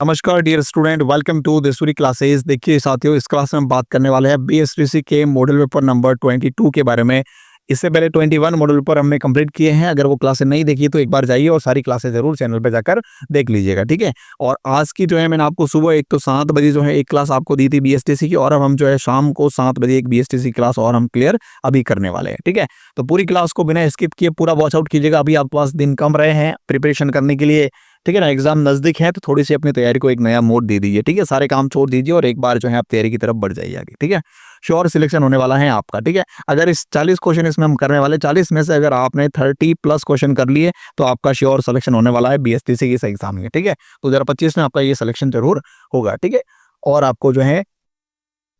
नमस्कार dear student, welcome to the Suri classes. देखिए साथियों, इस क्लास में हम बात करने वाले हैं बीएसटीसी के मॉडल पेपर नंबर 22 के बारे में। इससे पहले 21 मॉडल पेपर हमने कंप्लीट किए हैं। अगर वो क्लासेस नहीं देखी तो एक बार जाइए और सारी क्लासेस जरूर चैनल पे जाकर देख लीजिएगा, ठीक है। और आज की जो है मैंने आपको सुबह एक तो 7 बजे जो है एक क्लास आपको दी थी बीएसटीसी की, और अब हम जो है शाम को 7 बजे एक बीएसटीसी क्लास और हम क्लियर अभी करने वाले हैं, ठीक है। तो पूरी क्लास को बिना स्किप किए पूरा वॉच आउट कीजिएगा। अभी आपके पास दिन कम रहे हैं प्रिपरेशन करने के लिए, ठीक है ना। एग्जाम नजदीक है तो थोड़ी सी अपनी तैयारी को एक नया मोड दे दीजिए, ठीक है। सारे काम छोड़ दीजिए और एक बार जो है आप तैयारी की तरफ बढ़ जाइए आगे, ठीक है। श्योर सिलेक्शन होने वाला है आपका, ठीक है। अगर इस 40 क्वेश्चन इसमें हम करने वाले, 40 में से अगर आपने 30+ क्वेश्चन कर लिए तो आपका श्योर सिलेक्शन होने वाला है बीएसटीसी की इस एग्जाम में, ठीक है। 2025 में आपका ये सिलेक्शन जरूर होगा, ठीक है। और आपको जो है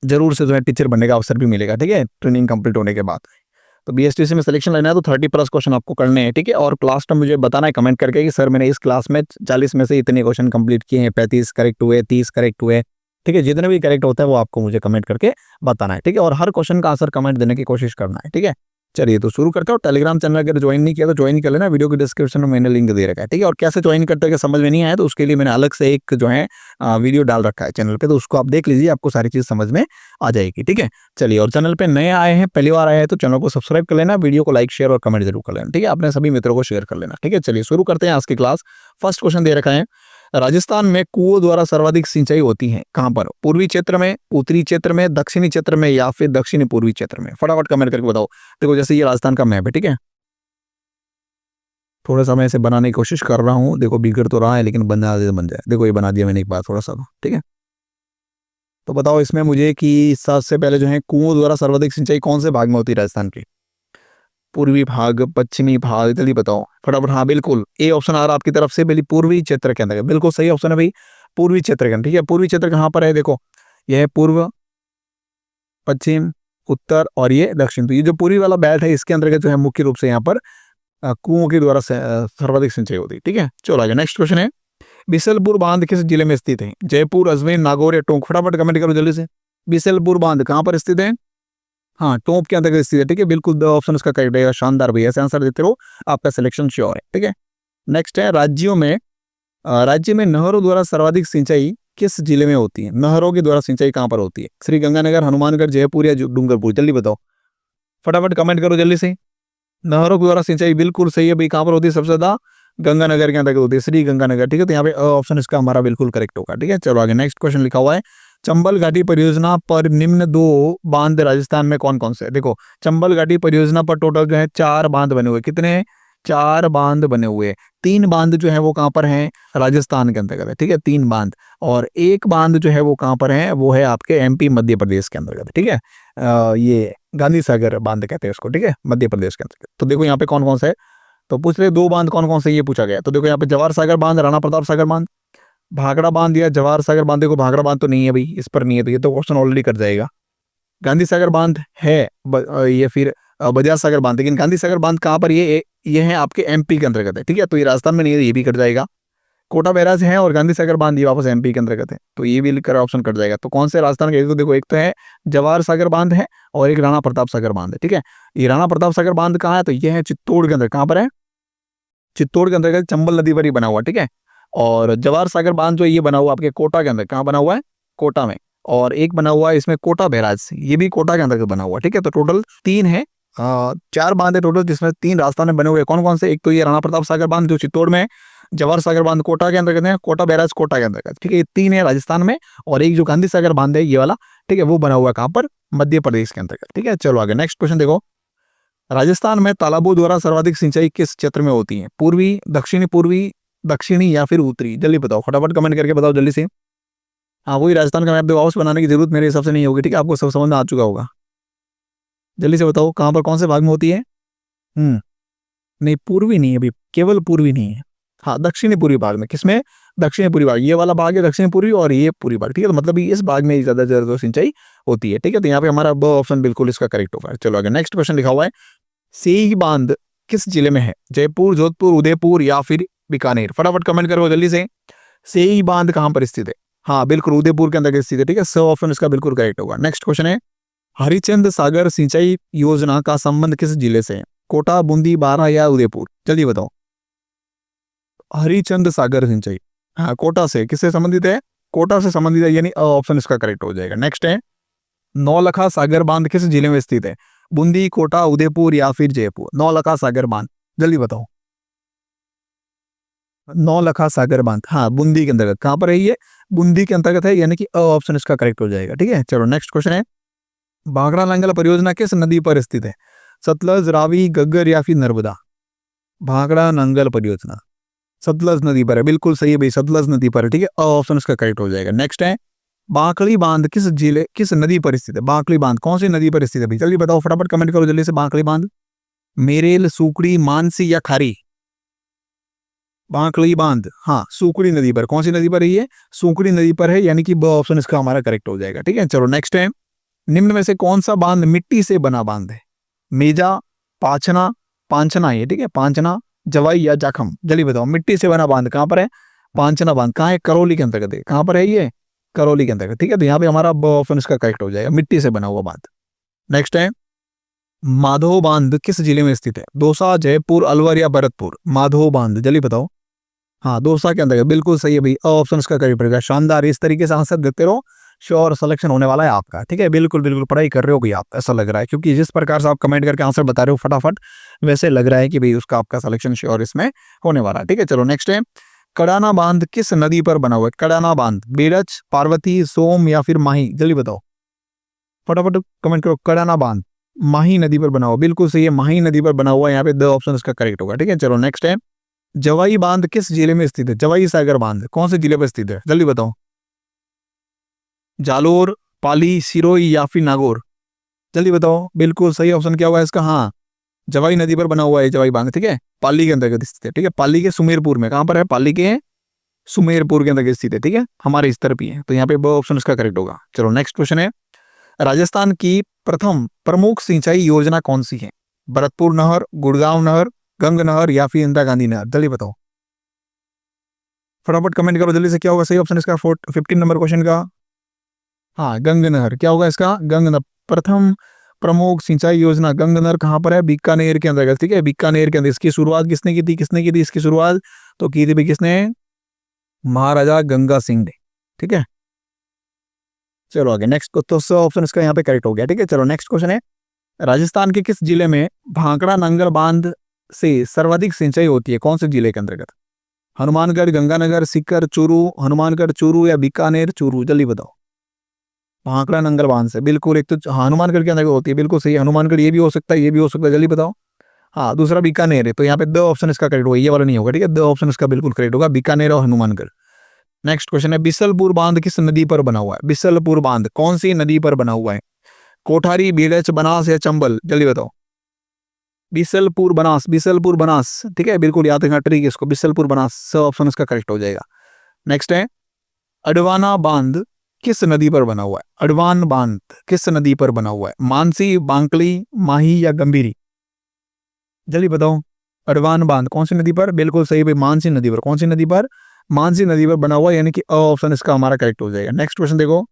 जरूर से जो है टीचर बनने का अवसर भी मिलेगा, ठीक है, ट्रेनिंग कंप्लीट होने के बाद। तो बीएसटीसी में सिलेक्शन लेना है तो 30+ क्वेश्चन आपको करने हैं, ठीक है। और क्लास में मुझे बताना है कमेंट करके कि सर मैंने इस क्लास में 40 में से इतने क्वेश्चन कंप्लीट किए हैं, 35 करेक्ट हुए, 30 करेक्ट हुए, ठीक है। जितने भी करेक्ट होता है वो आपको मुझे कमेंट करके बताना है, ठीक है। और हर क्वेश्चन का आंसर कमेंट देने की कोशिश करना है, ठीक है। चलिए तो शुरू करते हैं। और टेलीग्राम चैनल अगर ज्वाइन नहीं किया तो ज्वाइन कर लेना, वीडियो के डिस्क्रिप्शन में मैंने लिंक दे रखा है, ठीक है। और कैसे ज्वाइन करते हैं समझ में नहीं आया तो उसके लिए मैंने अलग से एक जो है वीडियो डाल रखा है चैनल पे, तो उसको आप देख लीजिए, आपको सारी चीज समझ में आ जाएगी, ठीक है। चलिए, और चैनल पे नए आए हैं, पहली बार आए हैं तो चैनल को सब्सक्राइब कर लेना, वीडियो को लाइक शेयर और कमेंट जरूर कर लेना, ठीक है। अपने सभी मित्रों को शेयर कर लेना, ठीक है। चलिए शुरू करते हैं आज की क्लास। फर्स्ट क्वेश्चन दे रखा है, राजस्थान में कुओं द्वारा सर्वाधिक सिंचाई होती है कहां पर? पूर्वी क्षेत्र में, उत्तरी क्षेत्र में, दक्षिणी क्षेत्र में या फिर दक्षिणी पूर्वी क्षेत्र में? फटाफट कमेंट करके बताओ। देखो जैसे ये राजस्थान का मैप है, ठीक है। थोड़ा सा मैं इसे बनाने की कोशिश कर रहा हूँ, देखो बिगड़ तो रहा है लेकिन बन जाए। देखो ये बना दिया मैंने एक बार थोड़ा सा, ठीक है। तो बताओ इसमें मुझे कि सबसे पहले जो है कुओं द्वारा सर्वाधिक सिंचाई कौन से भाग में होती है राजस्थान के? पूर्वी भाग, पश्चिमी भाग, जल्दी बताओ फटाफट। हाँ बिल्कुल, ए ऑप्शन आ रहा है आपकी तरफ से, पूर्वी क्षेत्र के अंदर। बिल्कुल सही ऑप्शन है भाई, पूर्वी क्षेत्र के अंदर, ठीक है। पूर्वी क्षेत्र कहाँ पर है? देखो यह है पूर्व, पश्चिम, उत्तर और ये दक्षिण। तो ये जो पूर्वी वाला बेल्ट है इसके अंतर्गत जो है मुख्य रूप से यहाँ पर कुओं के द्वारा सर्वाधिक सिंचाई होती है, ठीक है। चलो आगे नेक्स्ट क्वेश्चन है, बिसलपुर बांध किस जिले में स्थित है? जयपुर, अजमेर, नागौर या टोंक? फटाफट कमेंट करो जल्दी से। बिसलपुर बांध कहाँ पर स्थित है? हाँ, टोंक के अंतर्गत स्थित है, ठीक है। बिल्कुल द ऑप्शन इसका करेक्ट रहेगा। शानदार भैया, ऐसे आंसर देते रहो, आपका सिलेक्शन श्योर है, ठीक है। नेक्स्ट है, राज्य में नहरों द्वारा सर्वाधिक सिंचाई किस जिले में होती है? नहरों के द्वारा सिंचाई कहाँ पर होती है? श्री गंगानगर, हनुमानगढ़, जयपुर या डूंगरपुर? जल्दी बताओ, फटाफट कमेंट करो जल्दी से। नहरों के द्वारा सिंचाई बिल्कुल सही है भाई। कहाँ पर होती है? सबसे ज्यादा गंगानगर के अंतर्गत होती है, श्री गंगानगर, ठीक है। तो यहाँ पे ऑप्शन इसका हमारा बिल्कुल करेक्ट होगा, ठीक है। चलो आगे नेक्स्ट क्वेश्चन लिखा हुआ है, चंबल घाटी परियोजना पर निम्न 2 बांध राजस्थान में कौन कौन से? देखो चंबल घाटी परियोजना पर टोटल जो है 4 बांध बने हुए। कितने? 4 बांध बने हुए। 3 बांध जो है वो कहाँ पर है? राजस्थान के अंतर्गत है, ठीक है, 3 बांध। और एक बांध जो है वो कहाँ पर है? वो है आपके एमपी, मध्य प्रदेश के अंतर्गत, ठीक है। ये गांधी सागर बांध कहते हैं उसको, ठीक है, मध्य प्रदेश के अंतर्गत। तो देखो यहाँ पे कौन कौन से है, तो पूछ रहे 2 बांध कौन कौन से, ये पूछा गया। तो देखो यहाँ पे जवाहर सागर बांध, राणा प्रताप सागर बांध, भाखड़ा बांध या जवाहर सागर बांध। देखो भाखड़ा बांध तो नहीं है भाई, इस पर नहीं है, तो ये तो क्वेश्चन ऑलरेडी कर जाएगा। गांधी सागर बांध है, ये फिर बजाज सागर बांध, लेकिन गांधी सागर बांध कहाँ पर? ये है आपके एमपी के अंतर्गत है, ठीक है। तो ये राजस्थान में नहीं है, ये भी कट जाएगा। कोटा बैराज है और गांधी सागर बांध ये वापस एमपी के अंतर्गत है, तो ये भी लिखकर ऑप्शन कट जाएगा। तो कौन से राजस्थान के? तो देखो एक तो है जवाहर सागर बांध है और एक राणा प्रताप सागर बांध है, ठीक है। ये राणा प्रताप सागर बांध कहाँ है? तो ये है चित्तौड़ के अंदर। कहाँ पर है? चित्तौड़ के अंतर्गत चंबल नदी पर ही बना हुआ, ठीक है। और जवाहर सागर बांध जो ये बना हुआ आपके कोटा के अंदर। कहाँ बना हुआ है? कोटा में। और एक बना हुआ है इसमें कोटा बैराज, ये भी कोटा के अंतर्गत बना हुआ, ठीक है। तो टोटल 3 है, 4 बांध है टोटल, जिसमें 3 राजस्थान में बने हुए। कौन कौन से? एक तो ये राणा प्रताप सागर बांध जो चित्तौड़ में है, जवाहर सागर बांध कोटा के अंतर्गत है, कोटा बैराज कोटा के अंतर्गत, ठीक है। ये 3 है राजस्थान में। और एक जो गांधी सागर बांध है ये वाला, ठीक है, वो बना हुआ है कहाँ पर? मध्य प्रदेश के अंतर्गत, ठीक है। चलो आगे नेक्स्ट क्वेश्चन देखो, राजस्थान में तालाबों द्वारा सर्वाधिक सिंचाई किस क्षेत्र में होती है? पूर्वी, दक्षिणी, दक्षिणी या फिर उत्तरी? जल्दी बताओ, फटाफट कमेंट करके बताओ जल्दी से। हाँ वही राजस्थान का मैप देखो, हाउस बनाने की जरूरत मेरे हिसाब से नहीं होगी, ठीक है। आपको सब समझ में आ चुका होगा। जल्दी से बताओ कहाँ पर, कौन से भाग में होती है? नहीं पूर्वी नहीं है अभी, केवल पूर्वी नहीं है। हाँ दक्षिणी पूर्वी भाग में। किसमें? दक्षिणी पूर्वी भाग, ये वाला भाग है दक्षिणी पूर्वी और ये पूर्वी भाग, ठीक है। तो मतलब इस भाग में ज्यादा सिंचाई होती है, ठीक है। तो यहाँ पे हमारा ब ऑप्शन बिल्कुल इसका करेक्ट होगा। चलो आगे नेक्स्ट क्वेश्चन लिखा हुआ है, सेई बांध किस जिले में है? जयपुर, जोधपुर, उदयपुर या फिर बीकानेर? फटाफट कमेंट करो जल्दी से। सेई बांध कहाँ पर स्थित है? हाँ बिल्कुल उदयपुर के अंदर स्थित है, ठीक है। सो ऑप्शन इसका बिल्कुल करेक्ट होगा। नेक्स्ट क्वेश्चन है, हरिचंद सागर सिंचाई योजना का संबंध किस जिले से है? कोटा, बूंदी, बारां या उदयपुर? जल्दी बताओ। हरिचंद सागर सिंचाई, हाँ, कोटा से किससे संबंधित है? कोटा से संबंधित है, यानी ऑप्शन इसका करेक्ट हो जाएगा। नेक्स्ट है, नौलखा सागर बांध किस जिले में स्थित है? बूंदी, कोटा, उदयपुर या फिर जयपुर? नौलखा सागर बांध, जल्दी बताओ। नौलखा सागर बांध, हाँ, बूंदी के अंतर्गत। कहां पर है ये? बूंदी के अंतर्गत है, यानी कि ऑप्शन इसका करेक्ट हो जाएगा। ठीक है, चलो नेक्स्ट क्वेश्चन है, भाखड़ा नांगल परियोजना किस नदी पर स्थित है? सतलज, रावी, गग्गर या फिर नर्मदा? भाखड़ा नांगल परियोजना सतलज नदी पर है, बिल्कुल सही है भाई, सतलज नदी पर है। ठीक है, ऑप्शन इसका करेक्ट हो जाएगा। नेक्स्ट है, बांकड़ी बांध किस जिले किस नदी पर स्थित है? बांकड़ी बांध कौन सी नदी पर स्थित है भाई? जल्दी बताओ, फटाफट कमेंट करो जल्दी से। बांकड़ी बांध मेरेल, सुकड़ी, मानसी या खारी? बांकड़ी बांध, हाँ, सुकड़ी नदी पर। कौन सी नदी पर है ये? सुकड़ी नदी पर है, यानी कि ब ऑप्शन इसका हमारा करेक्ट हो जाएगा। ठीक है, चलो नेक्स्ट है, निम्न में से कौन सा बांध मिट्टी से बना बांध है? मेजा, पाछना, पांचना, ये ठीक है, पांचना, जवाई या जाखम? जल्दी बताओ, मिट्टी से बना बांध कहां पर है? पांचना बांध कहां है? करौली के अंतर्गत है। कहां पर है ये? करौली के अंतर्गत। ठीक है, तो यहाँ पे हमारा ब ऑप्शन इसका करेक्ट हो जाएगा, मिट्टी से बना हुआ बांध। नेक्स्ट है, माधो बांध किस जिले में स्थित है? दौसा, जयपुर, अलवर या भरतपुर? माधो बांध, जल्दी बताओ। हाँ, दौसा के अंतर्गत, बिल्कुल सही है भाई, ऑप्शन इसका करेक्ट पड़ेगा। शानदार, इस तरीके से आंसर देते रहो, श्योर सिलेक्शन होने वाला है आपका। ठीक है, बिल्कुल बिल्कुल पढ़ाई कर रहे हो भाई आप, ऐसा लग रहा है, क्योंकि जिस प्रकार से आप कमेंट करके आंसर बता रहे हो फटाफट, वैसे लग रहा है कि भाई उसका आपका सिलेक्शन श्योर इसमें होने वाला है। ठीक है, चलो नेक्स्ट है, कड़ाना बांध किस नदी पर बना हुआ है? कड़ाना बांध बेरच, पार्वती, सोम या फिर माही? जल्दी बताओ, फटाफट कमेंट करो। कड़ाना बांध माही नदी पर बना हुआ, बिल्कुल सही है, माही नदी पर बना हुआ है, यहाँ पे द ऑप्शन इसका करेक्ट होगा। ठीक है, चलो नेक्स्ट है, जवाई बांध किस जिले में स्थित है? जवाई सागर बांध कौन से जिले पर स्थित है? जल्दी बताओ। जालोर, पाली, सिरोही या फिर नागौर? जल्दी बताओ, बिल्कुल सही ऑप्शन क्या हुआ है इसका? हाँ, जवाई नदी पर बना हुआ है जवाई बांध। ठीक है, पाली के अंतर्गत स्थित है। ठीक है, पाली के सुमेरपुर में। कहां पर है? पाली के सुमेरपुर के अंतर्गत स्थित है। ठीक है, हमारे इस तरफ ही है, तो यहाँ पे ब ऑप्शन इसका करेक्ट होगा। चलो नेक्स्ट क्वेश्चन है, राजस्थान की प्रथम प्रमुख सिंचाई योजना कौन सी है? भरतपुर नहर, गुड़गांव नहर, गंग नहर या फिर इंदिरा गांधी नहर? जल्दी बताओ, फटाफट कमेंट करो जल्दी से, क्या होगा सही ऑप्शन इसका 15 नंबर क्वेश्चन का? हाँ, गंग नहर। क्या होगा इसका? गंग नहर। प्रथम प्रमुख सिंचाई योजना गंग नहर कहाँ पर है? बीकानेर के अंतर्गत। ठीक है, बीकानेर के अंदर। इसकी शुरुआत किसने की थी? किसने की थी इसकी शुरुआत? तो की थी भाई किसने? महाराजा गंगा सिंह ने। ठीक है, चलो आगे नेक्स्ट, तो ऑप्शन इसका यहाँ पे करेक्ट हो गया। ठीक है, चलो नेक्स्ट क्वेश्चन है, राजस्थान के किस जिले में भाखड़ा नांगल बांध से सर्वाधिक सिंचाई होती है? कौन से जिले के अंतर्गत? हनुमानगढ़, गंगानगर, सीकर, चूरू? हनुमानगढ़, चूरू या बीकानेर, चूरू? जल्दी बताओ। भाखड़ा नंगल बांध से, बिल्कुल, एक तो हनुमानगढ़ के अंदर होती है, बिल्कुल सही है, हनुमानगढ़, ये भी हो सकता है, ये भी हो सकता है, जल्दी बताओ। हाँ, दूसरा बीकानेर है, तो यहाँ पे द ऑप्शन इसका करेक्ट होगा, ये वाला नहीं होगा। ठीक है, द ऑप्शन इसका बिल्कुल करेक्ट होगा, बीकानेर और हनुमानगढ़। नेक्स्ट क्वेश्चन है, बिसलपुर बांध किस नदी पर बना हुआ है? बिसलपुर बांध कौन सी नदी पर बना हुआ है? कोठारी, बेलच, बनास या चंबल? जल्दी बताओ। बिसलपुर बनास, बिसलपुर बनास। ठीक है, बिल्कुल याद रखना ट्रिक इसको, बिसलपुर बनास, सब ऑप्शन इसका करेक्ट हो जाएगा। नेक्स्ट है, अडवाना बांध किस नदी पर बना हुआ है? अडवान बांध किस नदी पर बना हुआ है? मानसी, बांकली, माही या गंभीरी? जल्दी बताओ, अडवान बांध कौन सी नदी पर? बिल्कुल सही भाई, मानसी नदी पर। कौन सी नदी पर? मानसी नदी पर बना हुआ है, यानी कि ऑप्शन इसका हमारा करेक्ट हो जाएगा। नेक्स्ट क्वेश्चन देखो,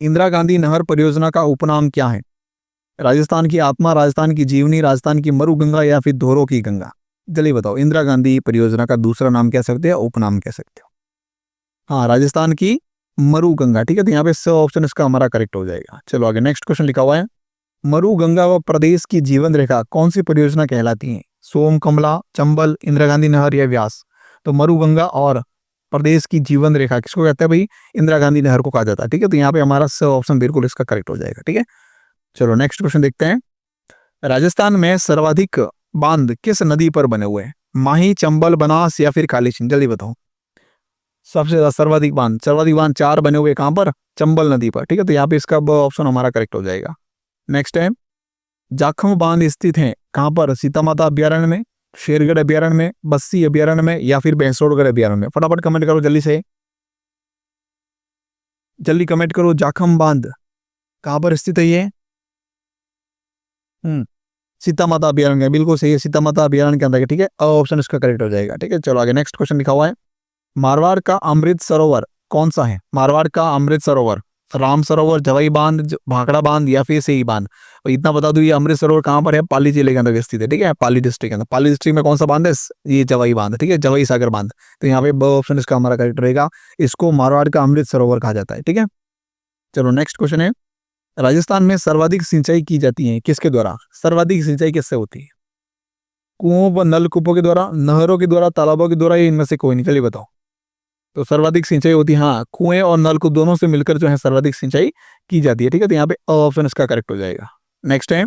इंदिरा गांधी नहर परियोजना का उपनाम क्या है? राजस्थान की आत्मा, राजस्थान की जीवनी, राजस्थान की मरु गंगा या फिर धोरो की गंगा? जल्दी बताओ, इंदिरा गांधी परियोजना का दूसरा नाम कह सकते हो, उपनाम कह सकते हो? हाँ, राजस्थान की मरु गंगा। ठीक है, तो यहाँ पे सब ऑप्शन इसका हमारा करेक्ट हो जाएगा। चलो आगे नेक्स्ट क्वेश्चन लिखा हुआ है, मरु गंगा व प्रदेश की जीवन रेखा कौन सी परियोजना कहलाती है? सोम, कमला, चंबल, इंदिरा गांधी नहर या व्यास? तो मरु गंगा और प्रदेश की जीवन रेखा किसको कहते हैं भाई? इंदिरा गांधी नहर को कहा जाता है। ठीक है, तो यहाँ पे हमारा सब ऑप्शन बिल्कुल इसका करेक्ट हो जाएगा। ठीक है, चलो नेक्स्ट क्वेश्चन देखते हैं, राजस्थान में सर्वाधिक बांध किस नदी पर बने हुए हैं? माही, चंबल, बनास या फिर काली सिंध? जल्दी बताओ, सबसे ज्यादा सर्वाधिक बांध 4 बने हुए कहां पर? चंबल नदी पर। ठीक है, तो यहाँ पे इसका ऑप्शन हमारा करेक्ट हो जाएगा। नेक्स्ट है, जाखम बांध स्थित है कहां पर? सीता माता अभ्यारण्य में, शेरगढ़ अभ्यारण्य में, बस्सी अभ्यारण्य में या फिर भैंसोड़गढ़ अभ्यारण्य में? फटाफट कमेंट करो जल्दी से, जल्दी कमेंट करो, जाखम बांध कहां पर स्थित है ये? सीता माता अभ्यारण्य, बिल्कुल सही है, सीता माता अभ्यारण्य के अंदर। ठीक है, ऑप्शन इसका करेक्ट हो जाएगा। ठीक है, चलो आगे नेक्स्ट क्वेश्चन लिखा हुआ है, मारवाड़ का अमृत सरोवर कौन सा है? मारवाड़ का अमृत सरोवर राम सरोवर, जवाई बांध, भाखड़ा बांध या फिर सही बांध। और इतना बता दूं, ये अमृत सरोवर कहाँ पर है? पाली जिले के अंदर स्थित है, ठीक है, पाली डिस्ट्रिक्ट के अंदर। पाली डिस्ट्रिक्ट में कौन सा बांध है? ये जवाई बांध, ठीक है, जवाई सागर बांध। तो यहाँ पे ब ऑप्शन इसका हमारा करेक्ट रहेगा। इसको मारवाड़ का अमृत सरोवर कहा जाता है, ठीक है। चलो नेक्स्ट क्वेश्चन है, राजस्थान में सर्वाधिक सिंचाई की जाती है किसके द्वारा? सर्वाधिक सिंचाई किससे होती है? कुओं व नलकूपों के द्वारा, नहरों के द्वारा, तालाबों के द्वारा, या इनमें से कोई नहीं? चलिए बताओ। तो सर्वाधिक सिंचाई होती है, हाँ, कुएं और नलकूप दोनों से मिलकर जो है सर्वाधिक सिंचाई की जाती है, ठीक है। तो यहाँ पे ऑप्शन इसका करेक्ट हो जाएगा। नेक्स्ट है,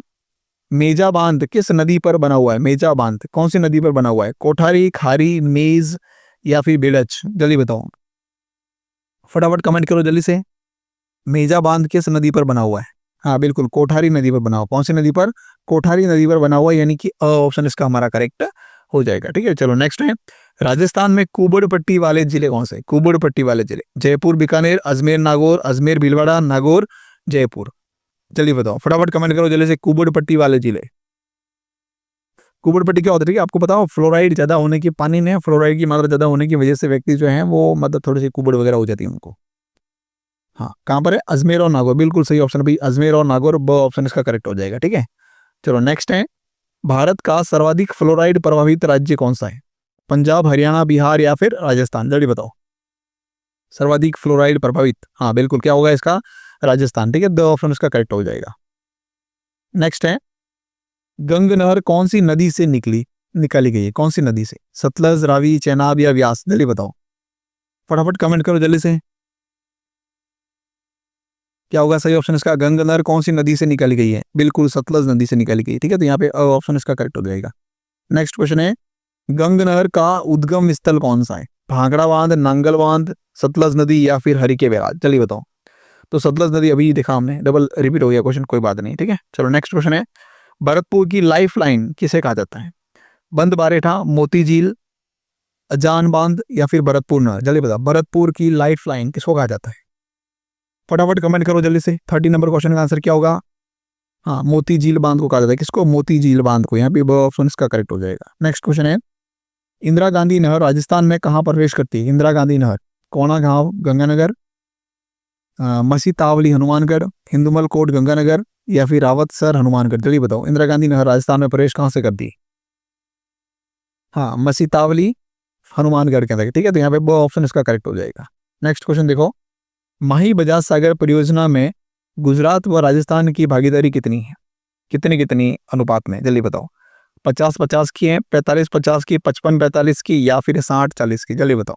मेजा बांध किस नदी पर बना हुआ है? मेजा बांध कौन सी नदी पर बना हुआ है? कोठारी, खारी, मेज या फिर बेड़च? जल्दी बताओ, फटाफट कमेंट करो जल्दी से। मेजा बांध किस नदी पर बना हुआ है? हाँ बिल्कुल, कोठारी नदी पर बना हुआ। कौन सी नदी पर? कोठारी नदी पर बना हुआ है, यानी कि ऑप्शन इसका हमारा करेक्ट हो जाएगा, ठीक है। चलो नेक्स्ट है, राजस्थान में कुबड़ पट्टी वाले जिले कौन से? कुबड़ पट्टी वाले जिले, जयपुर, बीकानेर, अजमेर, नागौर, अजमेर भीलवाड़ा, नागौर, जयपुर। जल्दी बताओ, फटाफट कमेंट करो जल्दी से, कुबड़ पट्टी वाले जिले। कुबड़ पट्टी क्या होता है? आपको बताओ, फ्लोराइड ज्यादा होने की, पानी में फ्लोराइड की मात्रा ज्यादा होने की वजह से व्यक्ति जो है वो मतलब थोड़ी सी कुबड़ वगैरह हो जाती है उनको। हाँ, कहाँ पर है? अजमेर और नागौर, बिल्कुल सही ऑप्शन भाई, अजमेर और नागौर, ब ऑप्शन इसका करेक्ट हो जाएगा, ठीक है। चलो नेक्स्ट है, भारत का सर्वाधिक फ्लोराइड प्रभावित राज्य कौन सा है? पंजाब, हरियाणा, बिहार या फिर राजस्थान? जल्दी बताओ, सर्वाधिक फ्लोराइड प्रभावित, हाँ बिल्कुल, क्या होगा इसका? राजस्थान, ठीक है, द ऑप्शन इसका करेक्ट हो जाएगा। नेक्स्ट है, गंग नहर कौन सी नदी से निकाली गई है? कौन सी नदी से? सतलज, रावी, चेनाब या व्यास? जल्दी बताओ, फटाफट कमेंट करो जल्दी से। क्या होगा सही ऑप्शन इसका? गंग नहर कौन सी नदी से निकाली गई है? बिल्कुल सतलज नदी से निकाली गई, ठीक है। तो यहाँ पे ऑप्शन इसका करेक्ट हो जाएगा। नेक्स्ट क्वेश्चन है, गंग नहर का उद्गम स्थल कौन सा है? भांगड़ा बांध, नांगल बांध, सतलज नदी या फिर हरिके बैराज? चलिए बताओ। तो सतलज नदी अभी देखा हमने, डबल रिपीट हो गया क्वेश्चन, कोई बात नहीं, ठीक है। चलो नेक्स्ट क्वेश्चन है, भरतपुर की लाइफ लाइन किसे कहा जाता है? बंद बारेठा, मोती झील, अजान बांध या फिर भरतपुर नहर? जल्दी बताओ, भरतपुर की लाइफ लाइन किसको कहा जाता है? फटाफट कमेंट करो जल्दी से। 30 नंबर क्वेश्चन का आंसर क्या होगा? हाँ, मोती झील बांध को कहा जाता है। किसको? मोती झील बांध को। यहाँ पे ऑप्शन इसका करेक्ट हो जाएगा। नेक्स्ट क्वेश्चन है, इंदिरा गांधी नहर राजस्थान में कहाँ प्रवेश करती है? इंदिरा गांधी नहर, कोणागांव, गंगानगर, मसी तावली, हनुमानगढ़, हिंदुमल कोट, गंगानगर या फिर रावतसर, हनुमानगढ़? जल्दी बताओ, इंदिरा गांधी नहर राजस्थान में प्रवेश कहाँ से करती है? हाँ, मसी तावली, हनुमानगढ़ के अंदर, ठीक है। तो यहाँ पे वो ऑप्शन इसका करेक्ट हो जाएगा। नेक्स्ट क्वेश्चन देखो, माही बजाज सागर परियोजना में गुजरात व राजस्थान की भागीदारी कितनी है? कितनी कितनी अनुपात में? जल्दी बताओ, 50-50 की है, 45-50 की, 55-45 की या फिर 60-40 की? जल्दी बताओ,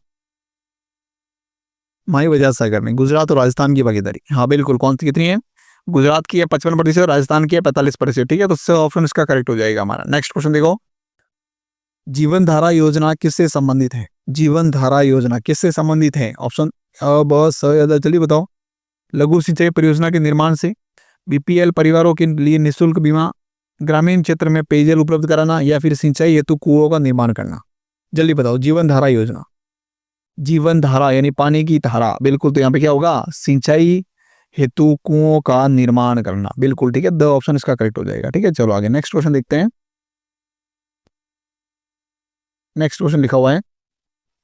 माही बजाज सागर में गुजरात और राजस्थान की भागीदारी, हाँ बिल्कुल, कौन सी कितनी है? गुजरात की है 55%, राजस्थान की है 45%, ठीक है। तो ऑप्शन इसका करेक्ट हो जाएगा हमारा। नेक्स्ट क्वेश्चन देखो, जीवन धारा योजना किससे संबंधित है? जीवन धारा योजना किससे संबंधित है? ऑप्शन अ, ब, स या द? जल्दी बताओ। लघु सिंचाई परियोजना के निर्माण से, बीपीएल परिवारों के लिए निःशुल्क बीमा, ग्रामीण क्षेत्र में पेयजल उपलब्ध कराना या फिर सिंचाई हेतु कुओं का निर्माण करना? जल्दी बताओ, जीवन धारा योजना, जीवन धारा यानी पानी की धारा, बिल्कुल। तो यहाँ पे क्या होगा? सिंचाई हेतु कुओं का निर्माण करना, बिल्कुल, ठीक है, द ऑप्शन इसका करेक्ट हो जाएगा, ठीक है। चलो आगे नेक्स्ट क्वेश्चन देखते हैं। नेक्स्ट क्वेश्चन लिखा हुआ है,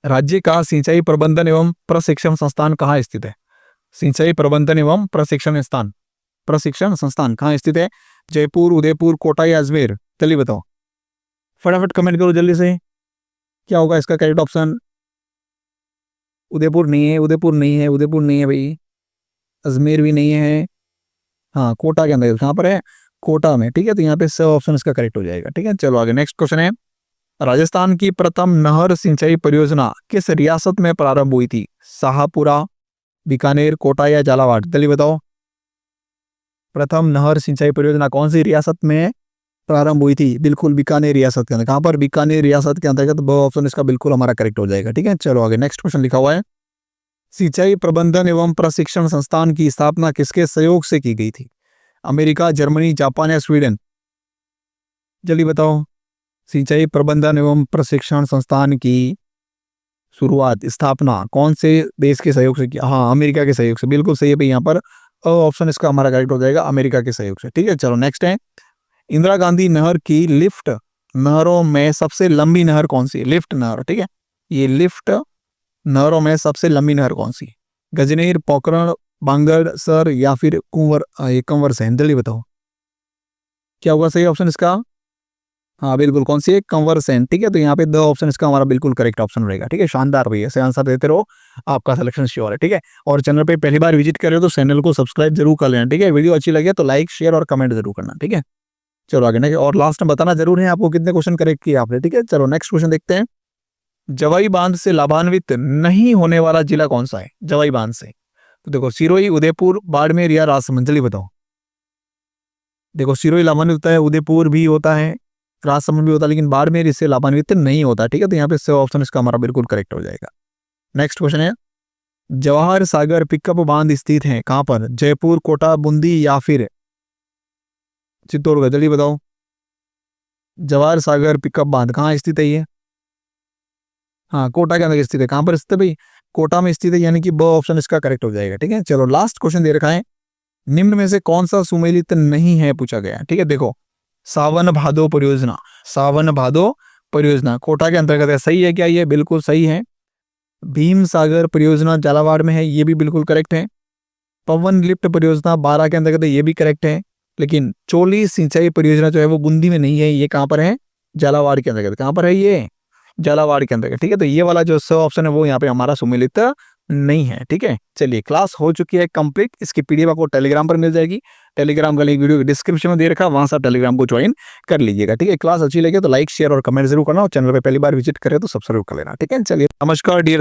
राज्य का सिंचाई प्रबंधन एवं प्रशिक्षण संस्थान कहाँ स्थित है? सिंचाई प्रबंधन एवं प्रशिक्षण संस्थान कहाँ स्थित है? जयपुर, उदयपुर, कोटा या अजमेर? जल्दी बताओ, फटाफट कमेंट करो जल्दी से। क्या होगा इसका करेक्ट ऑप्शन? उदयपुर नहीं है, उदयपुर नहीं है, उदयपुर नहीं है भाई, अजमेर भी नहीं है, हाँ कोटा के अंदर, कहाँ पर है? कोटा में, ठीक है। तो यहाँ पे सब ऑप्शन इसका करेक्ट हो जाएगा, ठीक है। चलो आगे नेक्स्ट क्वेश्चन है, राजस्थान की प्रथम नहर सिंचाई परियोजना किस रियासत में प्रारंभ हुई थी? शाहपुरा, बीकानेर, कोटा या झालावाड़? जल्दी बताओ, प्रथम नहर सिंचाई परियोजना कौन सी रियासत में प्रारंभ हुई थी? बिल्कुल बीकानेर रियासत के अंदर। कहाँ पर? बीकानेर रियासत के अंतर्गत, तो ऑप्शन इसका बिल्कुल हमारा करेक्ट हो जाएगा, ठीक है। चलो आगे नेक्स्ट क्वेश्चन लिखा हुआ है, सिंचाई प्रबंधन एवं प्रशिक्षण संस्थान की स्थापना किसके सहयोग से की गई थी? अमेरिका, जर्मनी, जापान या स्वीडन? जल्दी बताओ, सिंचाई प्रबंधन एवं प्रशिक्षण संस्थान की शुरुआत, स्थापना कौन से देश के सहयोग से किया? हाँ, अमेरिका के सहयोग से, बिल्कुल सही है भाई। यहाँ पर ऑप्शन इसका हमारा करेक्ट हो जाएगा, अमेरिका के सहयोग से, ठीक है। चलो नेक्स्ट है, इंदिरा गांधी नहर की लिफ्ट नहरों में सबसे लंबी नहर कौन सी? लिफ्ट नहर, ठीक है, ये लिफ्ट नहरों में सबसे लंबी नहर कौन सी? गजनेर, पोखरण, बांगड़ सर या फिर कुंवर ये कंवर सेन, जल्दी बताओ क्या होगा सही ऑप्शन इसका। हाँ बिल्कुल, कौन सी है, कंवर सेन। ठीक है, तो यहाँ पे दो ऑप्शन इसका हमारा बिल्कुल करेक्ट ऑप्शन रहेगा। ठीक है, शानदार भैया, ऐसे आंसर देते रहो, आपका सिलेक्शन श्योर है। ठीक है, और चैनल पे पहली बार विजिट कर रहे हो तो चैनल को सब्सक्राइब जरूर कर लेना। ठीक है, वीडियो अच्छी लगे तो लाइक शेयर और कमेंट जरूर करना। ठीक है, चलो आगे नेक्स्ट, और लास्ट में बताना जरूर है आपको कितने क्वेश्चन करेक्ट किए आपने। ठीक है, चलो नेक्स्ट क्वेश्चन देखते हैं। जवाई बांध से लाभान्वित नहीं होने वाला जिला कौन सा है, जवाई बांध से। तो देखो सिरोही, उदयपुर, बाड़मेर या राजसमंद, जल्दी बताओ। देखो सिरोही लाभान्वित होता है, उदयपुर भी होता है, राजसमंद भी होता है, लेकिन बाड़मेर इससे लाभान्वित नहीं होता। ठीक है, तो यहाँ पे ऑप्शन इसका हमारा बिल्कुल करेक्ट हो जाएगा। नेक्स्ट क्वेश्चन है, जवाहर सागर पिकअप बांध स्थित है कहां पर, जयपुर, कोटा, बूंदी या फिर चित्तौड़गढ़, जल्दी बताओ। जवाहर सागर पिकअप बांध कहाँ स्थित है ये। हाँ, कोटा के अंदर स्थित है। कहां पर स्थित है भाई, कोटा में स्थित है, यानी कि ब ऑप्शन इसका करेक्ट हो जाएगा। ठीक है, चलो लास्ट क्वेश्चन दे रखा है, निम्न में से कौन सा सुमेलित नहीं है पूछा गया। ठीक है, देखो सावन भादो परियोजना, सावन भादो परियोजना कोटा के अंतर्गत है, सही है क्या ये, बिल्कुल सही है। भीम सागर परियोजना झालावाड़ में है, ये भी बिल्कुल करेक्ट है। पवन लिफ्ट परियोजना बारा के अंतर्गत है, ये भी करेक्ट है। लेकिन चोली सिंचाई परियोजना जो है वो बूंदी में नहीं है, ये कहां पर है, झालावाड़ के अंतर्गत। कहां पर है ये, झालावाड़ के अंतर्गत। ठीक है, तो ये वाला जो ऑप्शन है वो यहाँ पे हमारा सुमेलित नहीं है। ठीक है, चलिए क्लास हो चुकी है कंप्लीट। इसकी पीडीएफ आपको टेलीग्राम पर मिल जाएगी, टेलीग्राम का लिंक वीडियो डिस्क्रिप्शन में दे रखा है, वहां से आप टेलीग्राम को ज्वाइन कर लीजिएगा। ठीक है, क्लास अच्छी लगे तो लाइक शेयर और कमेंट जरूर करना, और चैनल पे पहली बार विजिट करें तो सब्सक्राइब कर लेना। ठीक है, चलिए नमस्कार डियर।